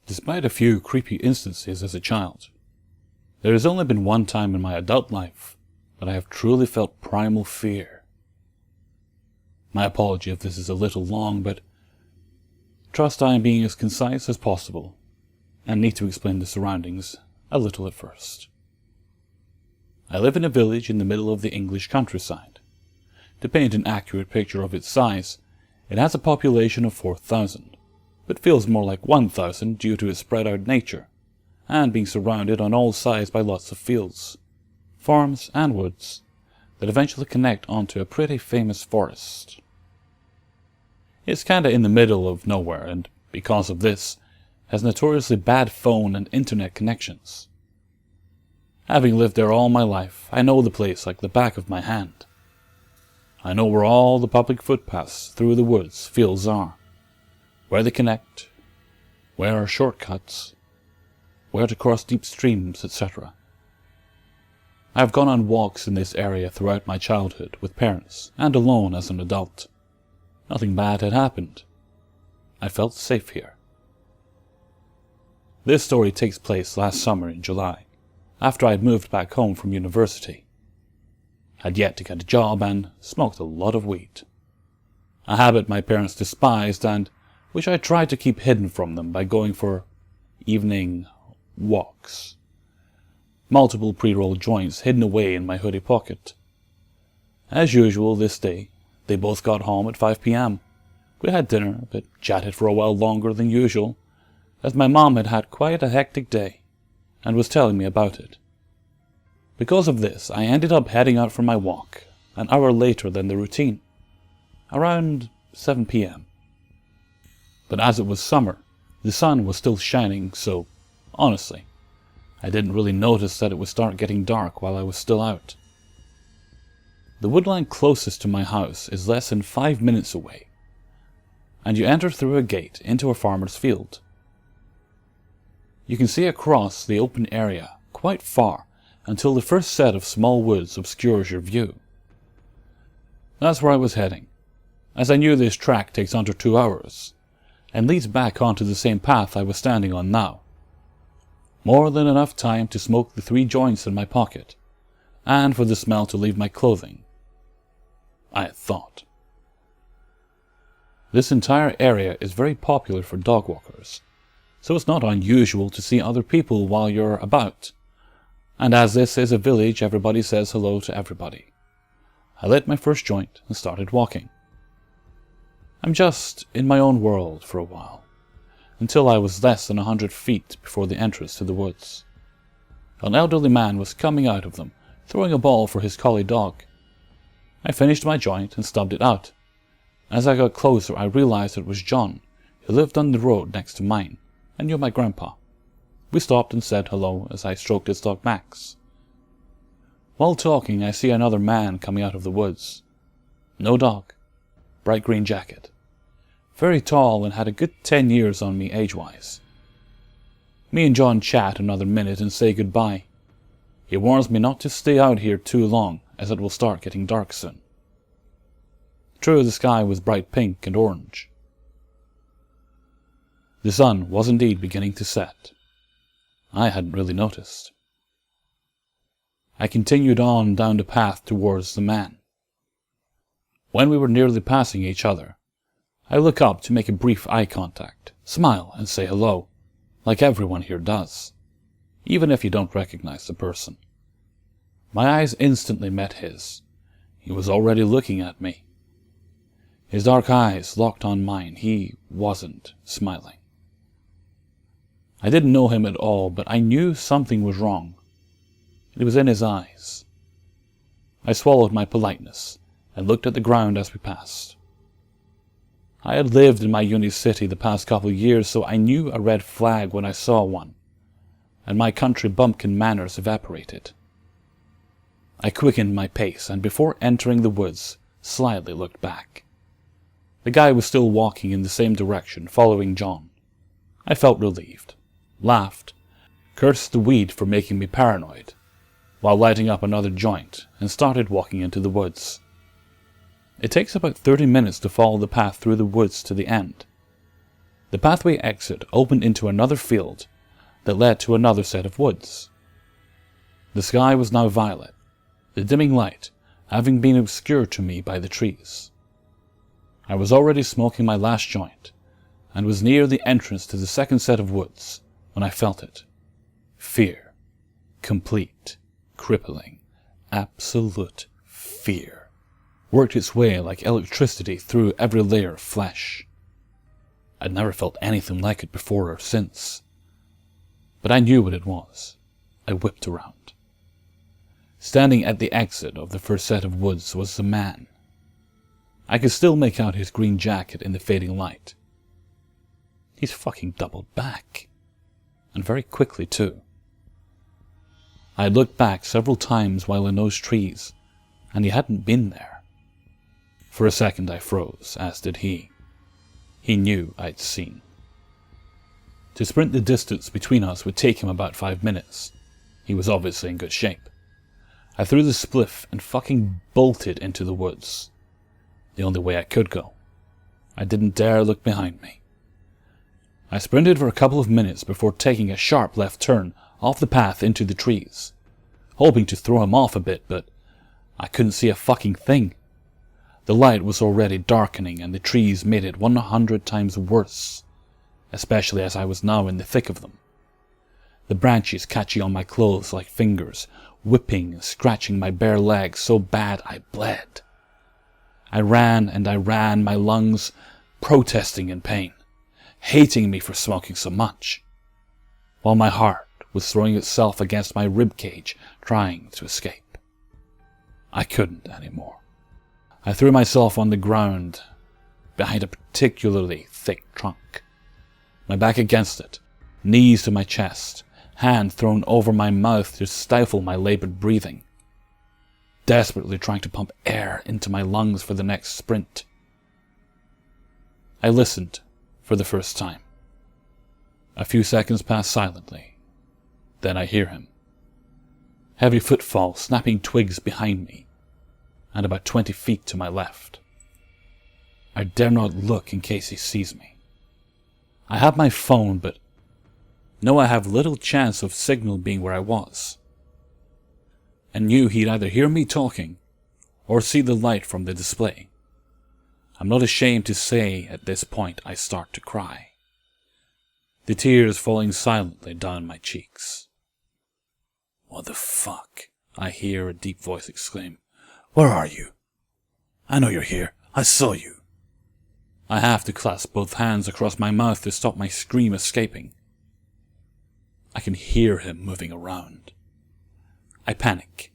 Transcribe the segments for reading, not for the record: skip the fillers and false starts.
Despite a few creepy instances as a child, there has only been one time in my adult life that I have truly felt primal fear. My apology if this is a little long, but trust I am being as concise as possible, and need to explain the surroundings a little at first. I live in a village in the middle of the English countryside. To paint an accurate picture of its size, it has a population of 4,000, but feels more like 1,000 due to its spread out nature, and being surrounded on all sides by lots of fields, farms and woods that eventually connect onto a pretty famous forest. It's kinda in the middle of nowhere, and because of this, has notoriously bad phone and internet connections. Having lived there all my life, I know the place like the back of my hand. I know where all the public footpaths through the woods, fields are, where they connect, where are shortcuts, where to cross deep streams, etc. I have gone on walks in this area throughout my childhood with parents and alone as an adult. Nothing bad had happened. I felt safe here. This story takes place last summer in July, after I had moved back home from university. I'd yet to get a job and smoked a lot of weed. A habit my parents despised and which I tried to keep hidden from them by going for evening walks. Multiple pre-rolled joints hidden away in my hoodie pocket. As usual this day, they both got home at 5 p.m. We had dinner, but chatted for a while longer than usual, as my mom had had quite a hectic day, and was telling me about it. Because of this, I ended up heading out for my walk, an hour later than the routine, around 7 p.m. But as it was summer, the sun was still shining, so, honestly, I didn't really notice that it would start getting dark while I was still out. The woodland closest to my house is less than 5 minutes away, and you enter through a gate into a farmer's field. You can see across the open area quite far until the first set of small woods obscures your view. That's where I was heading, as I knew this track takes under 2 hours, and leads back onto the same path I was standing on now. More than enough time to smoke the 3 joints in my pocket, and for the smell to leave my clothing. I had thought. This entire area is very popular for dog walkers, so it's not unusual to see other people while you're about. And as this is a village, everybody says hello to everybody. I lit my first joint and started walking. I'm just in my own world for a while, until I was less than 100 feet before the entrance to the woods. An elderly man was coming out of them, throwing a ball for his collie dog. I finished my joint and stubbed it out. As I got closer, I realized it was John, who lived on the road next to mine, and knew my grandpa. We stopped and said hello as I stroked his dog Max. While talking, I see another man coming out of the woods. No dog. Bright green jacket. Very tall and had a good 10 years on me age-wise. Me and John chat another minute and say goodbye. He warns me not to stay out here too long, as it will start getting dark soon. True, the sky was bright pink and orange. The sun was indeed beginning to set. I hadn't really noticed. I continued on down the path towards the man. When we were nearly passing each other, I look up to make a brief eye contact, smile and say hello, like everyone here does, even if you don't recognize the person. My eyes instantly met his. He was already looking at me. His dark eyes locked on mine. He wasn't smiling. I didn't know him at all, but I knew something was wrong. It was in his eyes. I swallowed my politeness and looked at the ground as we passed. I had lived in my uni city the past couple of years, so I knew a red flag when I saw one, and my country bumpkin manners evaporated. I quickened my pace, and before entering the woods, slyly looked back. The guy was still walking in the same direction, following John. I felt relieved, laughed, cursed the weed for making me paranoid, while lighting up another joint, and started walking into the woods. It takes about 30 minutes to follow the path through the woods to the end. The pathway exit opened into another field that led to another set of woods. The sky was now violet, the dimming light having been obscured to me by the trees. I was already smoking my last joint, and was near the entrance to the second set of woods when I felt it. Fear. Complete, crippling, absolute fear worked its way like electricity through every layer of flesh. I'd never felt anything like it before or since. But I knew what it was. I whipped around. Standing at the exit of the first set of woods was the man. I could still make out his green jacket in the fading light. He's fucking doubled back. And very quickly, too. I had looked back several times while in those trees, and he hadn't been there. For a second I froze, as did he. He knew I'd seen. To sprint the distance between us would take him about 5 minutes. He was obviously in good shape. I threw the spliff and fucking bolted into the woods. The only way I could go. I didn't dare look behind me. I sprinted for a couple of minutes before taking a sharp left turn off the path into the trees, hoping to throw him off a bit, but I couldn't see a fucking thing. The light was already darkening and the trees made it 100 times worse, especially as I was now in the thick of them. The branches catching on my clothes like fingers, whipping and scratching my bare legs so bad I bled. I ran and I ran, my lungs protesting in pain, hating me for smoking so much, while my heart was throwing itself against my ribcage, trying to escape. I couldn't anymore. I threw myself on the ground behind a particularly thick trunk, my back against it, knees to my chest, hand thrown over my mouth to stifle my labored breathing, desperately trying to pump air into my lungs for the next sprint. I listened for the first time. A few seconds pass silently. Then I hear him. Heavy footfall snapping twigs behind me, and about 20 feet to my left. I dare not look in case he sees me. I have my phone, but know I have little chance of signal being where I was, and knew he'd either hear me talking or see the light from the display. I'm not ashamed to say at this point I start to cry, the tears falling silently down my cheeks. "What the fuck?" I hear a deep voice exclaim. "Where are you? I know you're here. I saw you." I have to clasp both hands across my mouth to stop my scream escaping. I can hear him moving around. I panic,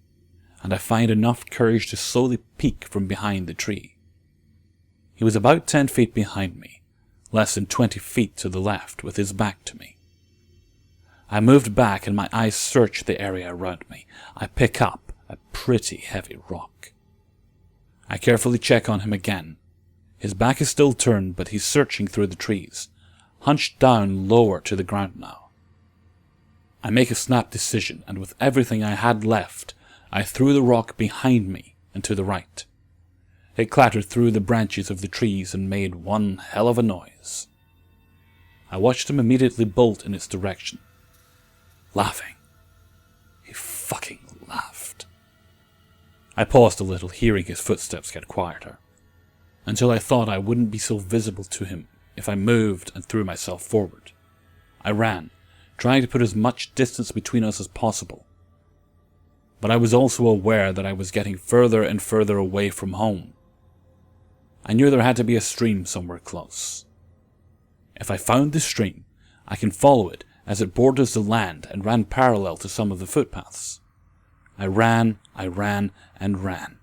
and I find enough courage to slowly peek from behind the tree. He was about 10 feet behind me, less than 20 feet to the left, with his back to me. I moved back and my eyes search the area around me. I pick up a pretty heavy rock. I carefully check on him again. His back is still turned, but he's searching through the trees, hunched down lower to the ground now. I make a snap decision, and with everything I had left, I threw the rock behind me and to the right. It clattered through the branches of the trees and made one hell of a noise. I watched him immediately bolt in its direction, laughing. He fucking laughed. I paused a little, hearing his footsteps get quieter, until I thought I wouldn't be so visible to him if I moved and threw myself forward. I ran, trying to put as much distance between us as possible. But I was also aware that I was getting further and further away from home. I knew there had to be a stream somewhere close. If I found the stream, I can follow it as it borders the land and ran parallel to some of the footpaths. I ran, and ran,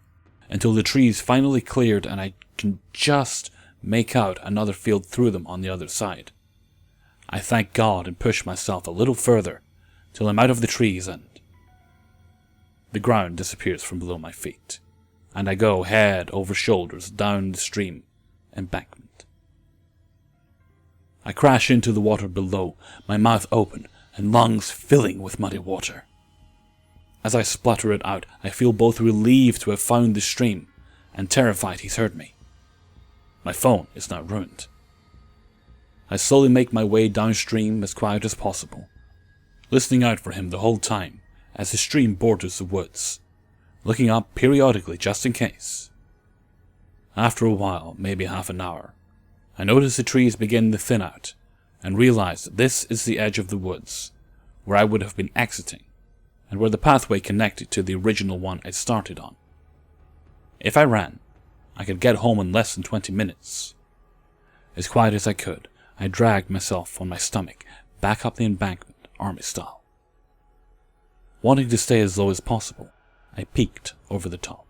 until the trees finally cleared and I can just make out another field through them on the other side. I thank God and push myself a little further, till I'm out of the trees and the ground disappears from below my feet, and I go head over shoulders down the stream embankment. I crash into the water below, my mouth open and lungs filling with muddy water. As I splutter it out, I feel both relieved to have found the stream and terrified he's heard me. My phone is now ruined. I slowly make my way downstream as quiet as possible, listening out for him the whole time as the stream borders the woods, looking up periodically just in case. After a while, maybe half an hour, I notice the trees begin to thin out and realize that this is the edge of the woods where I would have been exiting and where the pathway connected to the original one I started on. If I ran, I could get home in less than 20 minutes. As quiet as I could, I dragged myself on my stomach back up the embankment, army style. Wanting to stay as low as possible, I peeked over the top.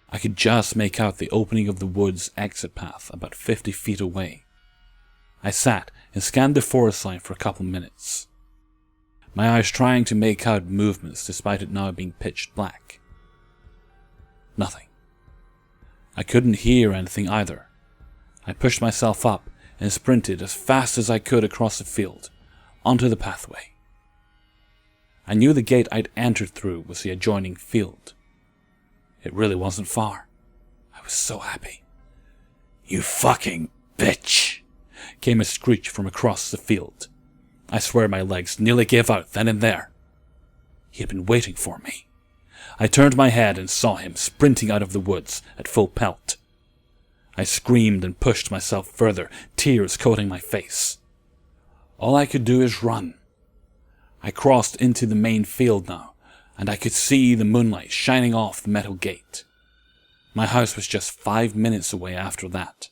I could just make out the opening of the wood's exit path about 50 feet away. I sat and scanned the forest line for a couple minutes, my eyes trying to make out movements despite it now being pitch black. Nothing. I couldn't hear anything either. I pushed myself up and sprinted as fast as I could across the field, onto the pathway. I knew the gate I'd entered through was the adjoining field. It really wasn't far. I was so happy. "You fucking bitch!" came a screech from across the field. I swear my legs nearly gave out then and there. He had been waiting for me. I turned my head and saw him sprinting out of the woods at full pelt. I screamed and pushed myself further, tears coating my face. All I could do is run. I crossed into the main field now, and I could see the moonlight shining off the metal gate. My house was just 5 minutes away after that.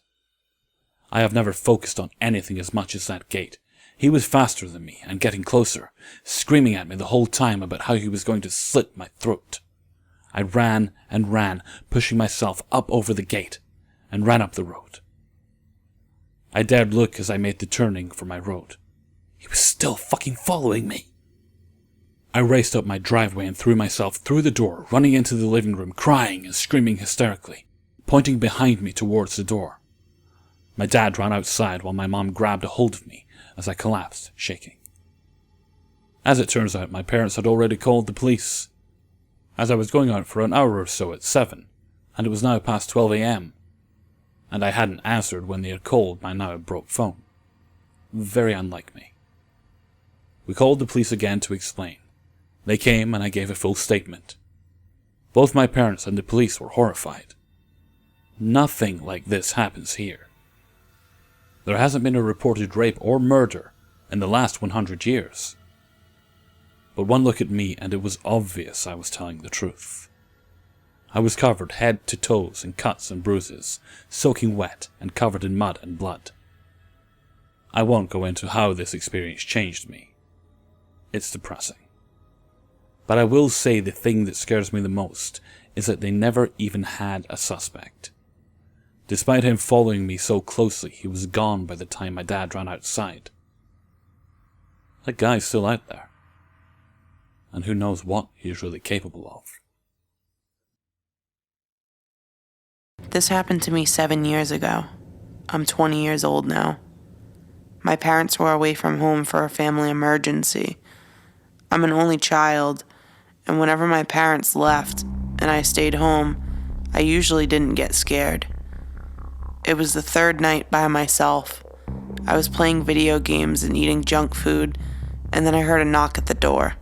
I have never focused on anything as much as that gate. He was faster than me and getting closer, screaming at me the whole time about how he was going to slit my throat. I ran and ran, pushing myself up over the gate, and ran up the road. I dared look as I made the turning for my road. He was still fucking following me. I raced up my driveway and threw myself through the door, running into the living room, crying and screaming hysterically, pointing behind me towards the door. My dad ran outside while my mom grabbed a hold of me as I collapsed, shaking. As it turns out, my parents had already called the police, as I was going out for an hour or so at 7, and it was now past 12 a.m, and I hadn't answered when they had called my now broke phone. Very unlike me. We called the police again to explain. They came and I gave a full statement. Both my parents and the police were horrified. Nothing like this happens here. There hasn't been a reported rape or murder in the last 100 years. But one look at me and it was obvious I was telling the truth. I was covered head to toes in cuts and bruises, soaking wet and covered in mud and blood. I won't go into how this experience changed me. It's depressing. But I will say the thing that scares me the most is that they never even had a suspect. Despite him following me so closely, he was gone by the time my dad ran outside. That guy's still out there. And who knows what he's really capable of. This happened to me 7 years ago. I'm 20 years old now. My parents were away from home for a family emergency. I'm an only child, and whenever my parents left and I stayed home, I usually didn't get scared. It was the third night by myself. I was playing video games and eating junk food, and then I heard a knock at the door.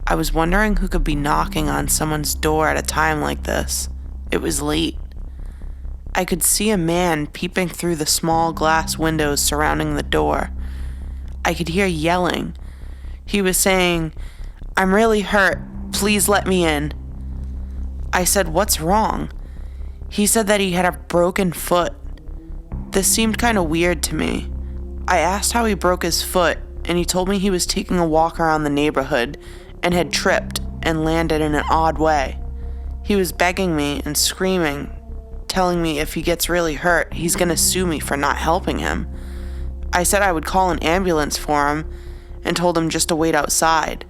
I was wondering who could be knocking on someone's door at a time like this. It was late. I could see a man peeping through the small glass windows surrounding the door. I could hear yelling. He was saying, "I'm really hurt. Please let me in." I said, "What's wrong?" He said that he had a broken foot. This seemed kind of weird to me. I asked how he broke his foot, and he told me he was taking a walk around the neighborhood and had tripped and landed in an odd way. He was begging me and screaming, telling me if he gets really hurt, he's going to sue me for not helping him. I said I would call an ambulance for him and told him just to wait outside.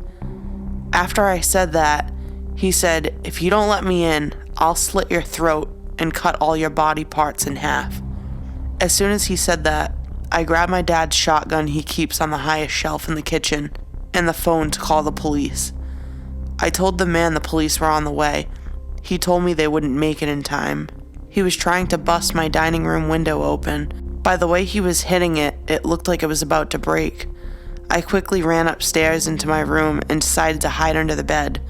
After I said that, he said, "If you don't let me in, I'll slit your throat and cut all your body parts in half." As soon as he said that, I grabbed my dad's shotgun he keeps on the highest shelf in the kitchen and the phone to call the police. I told the man the police were on the way. He told me they wouldn't make it in time. He was trying to bust my dining room window open, By the way he was hitting it, it looked like it was about to break. I quickly ran upstairs into my room and decided to hide under the bed.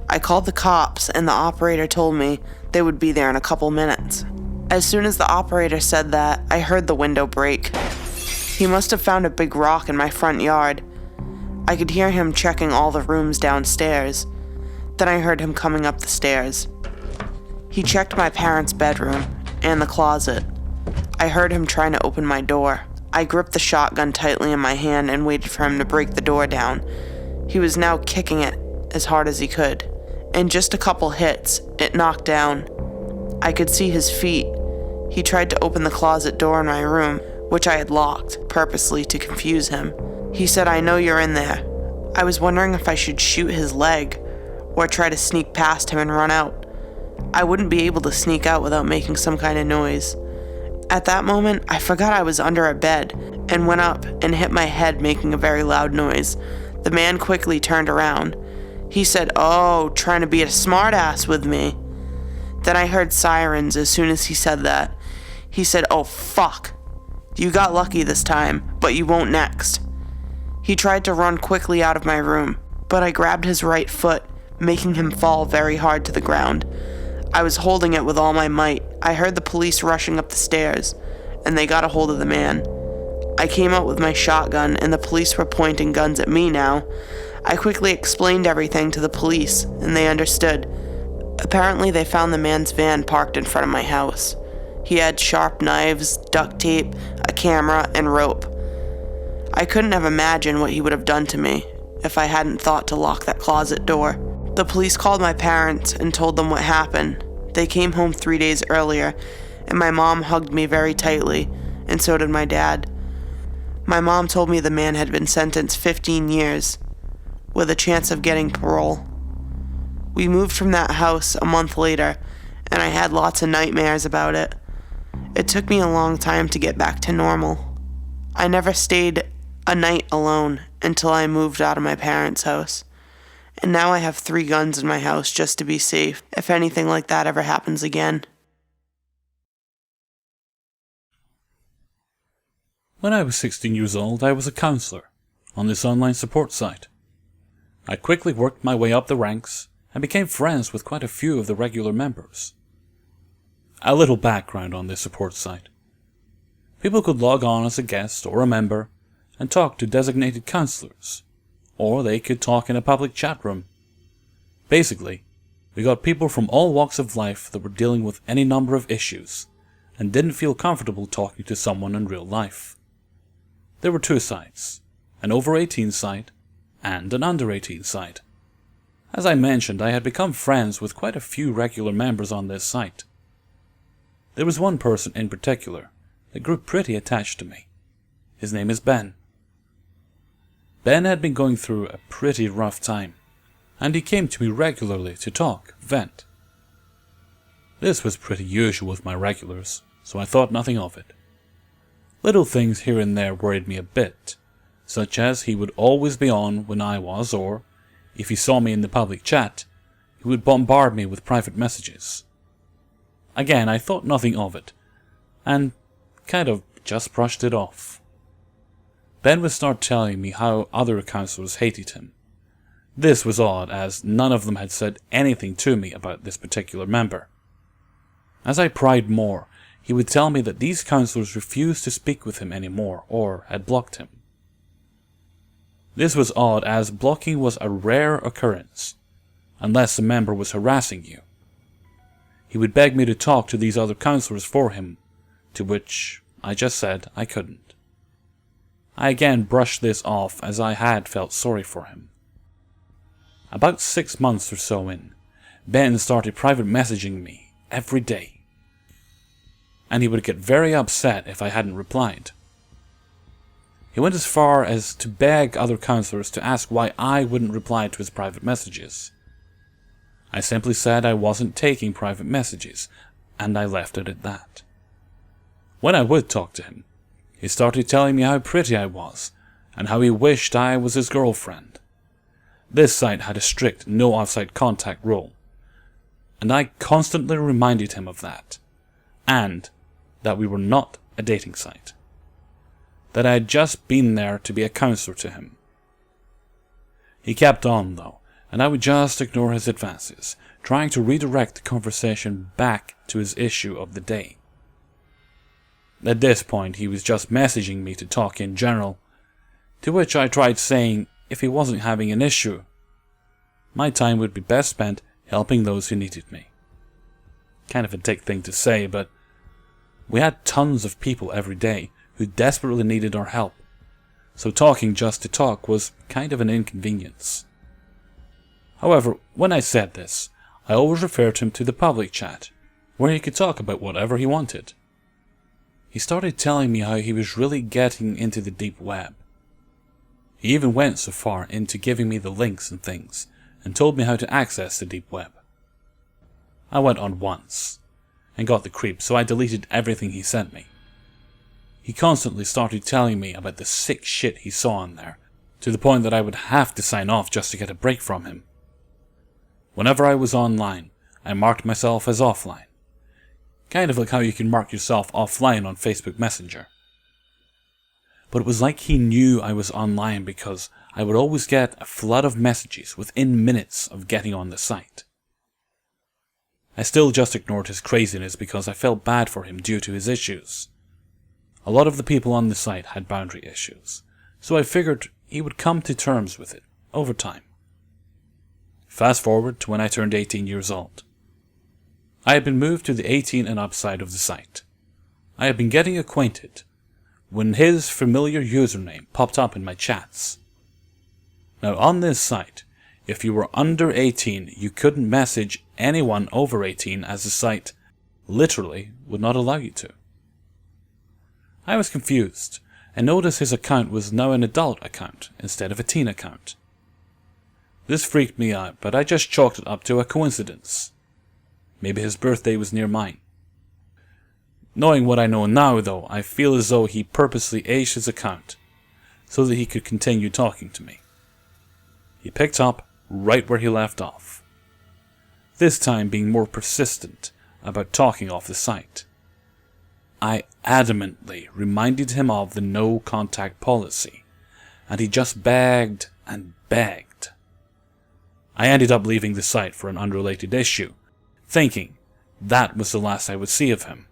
I called the cops, and the operator told me they would be there in a couple minutes. As soon as the operator said that, I heard the window break. He must have found a big rock in my front yard. I could hear him checking all the rooms downstairs. Then I heard him coming up the stairs. He checked my parents' bedroom and the closet. I heard him trying to open my door. I gripped the shotgun tightly in my hand and waited for him to break the door down. He was now kicking it as hard as he could. In just a couple hits, it knocked down. I could see his feet. He tried to open the closet door in my room, which I had locked, purposely to confuse him. He said, "I know you're in there." I was wondering if I should shoot his leg or try to sneak past him and run out. I wouldn't be able to sneak out without making some kind of noise. At that moment, I forgot I was under a bed and went up and hit my head, making a very loud noise. The man quickly turned around. He said, "Oh, trying to be a smartass with me." Then I heard sirens as soon as he said that. He said, "Oh, fuck. You got lucky this time, but you won't next." He tried to run quickly out of my room, but I grabbed his right foot, making him fall very hard to the ground. I was holding it with all my might. I heard the police rushing up the stairs, and they got a hold of the man. I came out with my shotgun, and the police were pointing guns at me now. I quickly explained everything to the police, and they understood. Apparently, they found the man's van parked in front of my house. He had sharp knives, duct tape, a camera, and rope. I couldn't have imagined what he would have done to me if I hadn't thought to lock that closet door. The police called my parents and told them what happened. They came home 3 days earlier, and my mom hugged me very tightly, and so did my dad. My mom told me the man had been sentenced 15 years, with a chance of getting parole. We moved from that house a month later, and I had lots of nightmares about it. It took me a long time to get back to normal. I never stayed a night alone until I moved out of my parents' house. And now I have 3 guns in my house just to be safe, if anything like that ever happens again. When I was 16 years old, I was a counselor on this online support site. I quickly worked my way up the ranks and became friends with quite a few of the regular members. A little background on this support site. People could log on as a guest or a member and talk to designated counselors, or they could talk in a public chat room. Basically, we got people from all walks of life that were dealing with any number of issues and didn't feel comfortable talking to someone in real life. There were 2 sites, an over 18 site and an under 18 site. As I mentioned, I had become friends with quite a few regular members on this site. There was one person in particular that grew pretty attached to me. His name is Ben. Ben had been going through a pretty rough time, and he came to me regularly to talk, vent. This was pretty usual with my regulars, so I thought nothing of it. Little things here and there worried me a bit, such as he would always be on when I was, or, if he saw me in the public chat, he would bombard me with private messages. Again, I thought nothing of it, and kind of just brushed it off. Ben would start telling me how other counselors hated him. This was odd, as none of them had said anything to me about this particular member. As I pried more, he would tell me that these counselors refused to speak with him anymore, or had blocked him. This was odd, as blocking was a rare occurrence, unless a member was harassing you. He would beg me to talk to these other counselors for him, to which I just said I couldn't. I again brushed this off, as I had felt sorry for him. About 6 months or so in, Ben started private messaging me every day, and he would get very upset if I hadn't replied. He went as far as to beg other counselors to ask why I wouldn't reply to his private messages. I simply said I wasn't taking private messages, and I left it at that. When I would talk to him, he started telling me how pretty I was, and how he wished I was his girlfriend. This site had a strict no outside contact rule, and I constantly reminded him of that, and that we were not a dating site. That I had just been there to be a counselor to him. He kept on, though, and I would just ignore his advances, trying to redirect the conversation back to his issue of the day. At this point, he was just messaging me to talk in general, to which I tried saying if he wasn't having an issue, my time would be best spent helping those who needed me. Kind of a dick thing to say, but we had tons of people every day who desperately needed our help, so talking just to talk was kind of an inconvenience. However, when I said this, I always referred him to the public chat, where he could talk about whatever he wanted. He started telling me how he was really getting into the deep web. He even went so far into giving me the links and things, and told me how to access the deep web. I went on once, and got the creep, so I deleted everything he sent me. He constantly started telling me about the sick shit he saw on there, to the point that I would have to sign off just to get a break from him. Whenever I was online, I marked myself as offline. Kind of like how you can mark yourself offline on Facebook Messenger. But it was like he knew I was online because I would always get a flood of messages within minutes of getting on the site. I still just ignored his craziness because I felt bad for him due to his issues. A lot of the people on the site had boundary issues, so I figured he would come to terms with it over time. Fast forward to when I turned 18 years old. I had been moved to the 18 and up side of the site. I had been getting acquainted when his familiar username popped up in my chats. Now on this site, if you were under 18, you couldn't message anyone over 18 as the site literally would not allow you to. I was confused and noticed his account was now an adult account instead of a teen account. This freaked me out, but I just chalked it up to a coincidence. Maybe his birthday was near mine. Knowing what I know now, though, I feel as though he purposely aged his account so that he could continue talking to me. He picked up right where he left off, this time being more persistent about talking off the site. I adamantly reminded him of the no contact policy, and he just begged and begged. I ended up leaving the site for an unrelated issue, thinking that was the last I would see of him.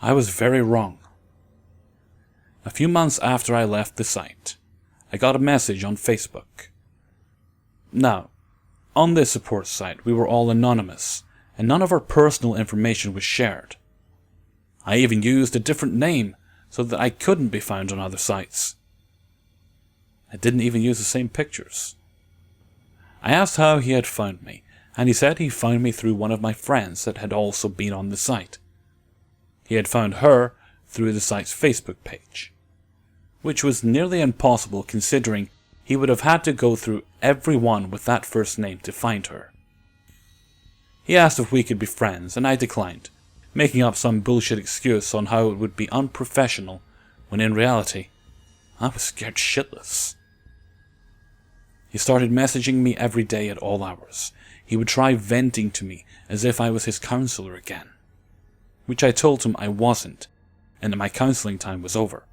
I was very wrong. A few months after I left the site, I got a message on Facebook. Now, on this support site, we were all anonymous, and none of our personal information was shared. I even used a different name so that I couldn't be found on other sites. I didn't even use the same pictures. I asked how he had found me, and he said he found me through one of my friends that had also been on the site. He had found her through the site's Facebook page, which was nearly impossible considering he would have had to go through everyone with that first name to find her. He asked if we could be friends, and I declined, making up some bullshit excuse on how it would be unprofessional, when in reality, I was scared shitless. He started messaging me every day at all hours. He would try venting to me as if I was his counselor again, which I told him I wasn't, and that my counseling time was over.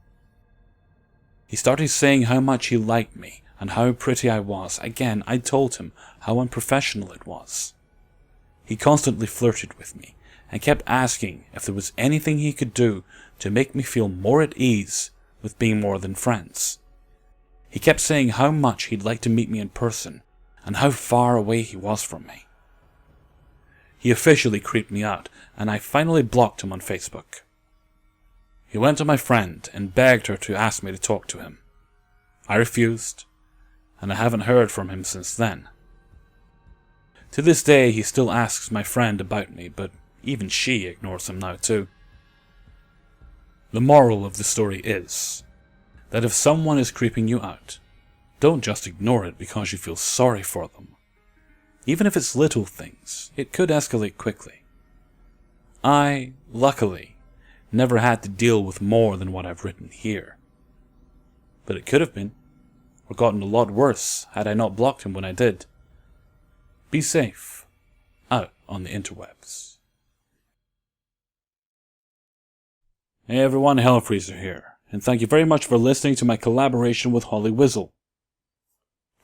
He started saying how much he liked me and how pretty I was. Again, I told him how unprofessional it was. He constantly flirted with me and kept asking if there was anything he could do to make me feel more at ease with being more than friends. He kept saying how much he'd like to meet me in person and how far away he was from me. He officially creeped me out, and I finally blocked him on Facebook. He went to my friend and begged her to ask me to talk to him. I refused, and I haven't heard from him since then. To this day, he still asks my friend about me, but even she ignores him now too. The moral of the story is that if someone is creeping you out, don't just ignore it because you feel sorry for them. Even if it's little things, it could escalate quickly. I, luckily, never had to deal with more than what I've written here. But it could have been, or gotten a lot worse had I not blocked him when I did. Be safe, out on the interwebs. Hey everyone, Hellfreezer here, and thank you very much for listening to my collaboration with HOLLYWIZZLE.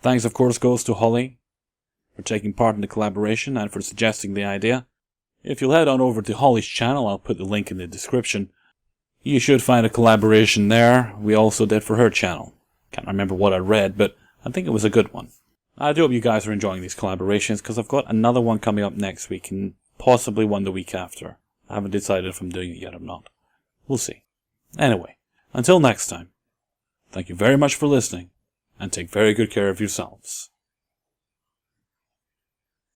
Thanks of course goes to Holly for taking part in the collaboration and for suggesting the idea. If you'll head on over to Holly's channel, I'll put the link in the description. You should find a collaboration there we also did for her channel. Can't remember what I read, but I think it was a good one. I do hope you guys are enjoying these collaborations, because I've got another one coming up next week and possibly one the week after. I haven't decided if I'm doing it yet or not. We'll see. Anyway, until next time, thank you very much for listening, and take very good care of yourselves.